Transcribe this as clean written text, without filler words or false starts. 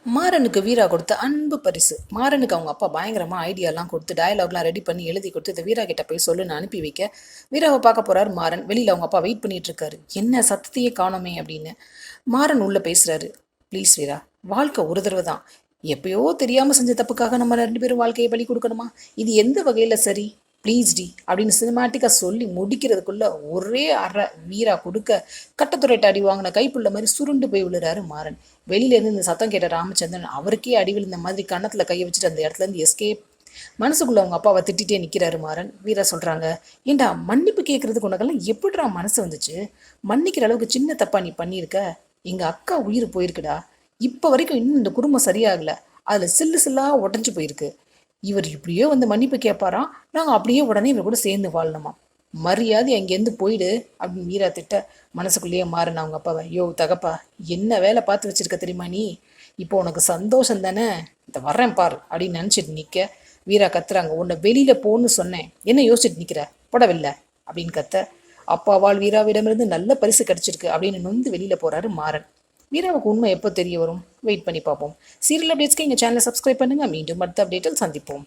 மாறனுக்கு வீரா கொடுத்த அன்பு பரிசு. மாறனுக்கு அவங்க அப்பா பயங்கரமாக ஐடியாலாம் கொடுத்து டயலாக்லாம் ரெடி பண்ணி எழுதி கொடுத்து இதை வீரா கிட்ட போய் சொல்லுன்னு அனுப்பி வைக்க வீராவை பார்க்க போறாரு மாறன். வெளியில் அவங்க அப்பா வெயிட் பண்ணிட்டு இருக்காரு. என்ன சத்தத்தையே காணோமே அப்படின்னு. மாறன் உள்ள பேசுறாரு. ப்ளீஸ் வீரா, வாழ்க்கை ஒரு தடவை தான். எப்பயோ தெரியாமல் செஞ்ச தப்புக்காக நம்ம 2 பேரும் வாழ்க்கையை பலி கொடுக்கணுமா? இது எந்த வகையில் சரி? ப்ளீஸ் டி அப்படின்னு சினிமாட்டிக்காக சொல்லி முடிக்கிறதுக்குள்ள ஒரே அறை வீரா கொடுக்க கட்டத்துறைட்ட அடி வாங்கின கைப்புள்ள மாதிரி சுருண்டு போய் விழுறாரு மாறன். வெளியிலேருந்து இந்த சத்தம் கேட்ட ராமச்சந்திரன் அவருக்கே அடி விழுந்த மாதிரி கன்னத்தில் கையை வச்சுட்டு அந்த இடத்துல இருந்து எஸ்கேப். மனசுக்குள்ள அவங்க அப்பாவை திட்டிகிட்டே நிற்கிறாரு மாறன். வீரா சொல்கிறாங்க, ஏண்டா மன்னிப்பு கேட்கறதுக்கு உனக்கெல்லாம் எப்படிடா மனசு வந்துச்சு? மன்னிக்கிற அளவுக்கு சின்ன தப்பா நீ பண்ணியிருக்க. எங்கள் அக்கா உயிர் போயிருக்குடா. இப்போ வரைக்கும் இன்னும் இந்த குடும்பம் சரியாகலை. அதில் சில்லு சில்லாக உடஞ்சி போயிருக்கு. இவர் இப்படியோ வந்து மன்னிப்பு கேட்பாராம். நாங்கள் அப்படியே உடனே இவர் கூட சேர்ந்து வாழணுமா? மரியாதை அங்கேருந்து போயிடு அப்படின்னு வீரா திட்ட மனசுக்குள்ளேயே மாறின அவங்க அப்பாவை, யோ தகப்பா, என்ன வேலை பார்த்து வச்சிருக்க தெரியுமா நீ? இப்போ உனக்கு சந்தோஷம் தானே? இந்த வர்றேன் பார் அப்படின்னு நினச்சிட்டு நிற்க வீரா கத்துறாங்க, உன்னை வெளியில் போன்னு சொன்னேன், என்ன யோசிச்சுட்டு நிற்கிற, போடவில்லை அப்படின்னு கத்த. அப்பாவால் வீராவிடமிருந்து நல்ல பரிசு கிடைச்சிருக்கு அப்படின்னு நொந்து வெளியில் போகிறாரு மாறன். வீராவுக்கு உண்மை எப்போ தெரிய வரும்? வெயிட் பண்ணி பார்ப்போம். சீரியல் அப்டேட்ஸ்க்கு எங்கள் சேனலை சப்ஸ்கிரைப் பண்ணுங்கள். மீண்டும் அடுத்த அப்டேட்டில் சந்திப்போம்.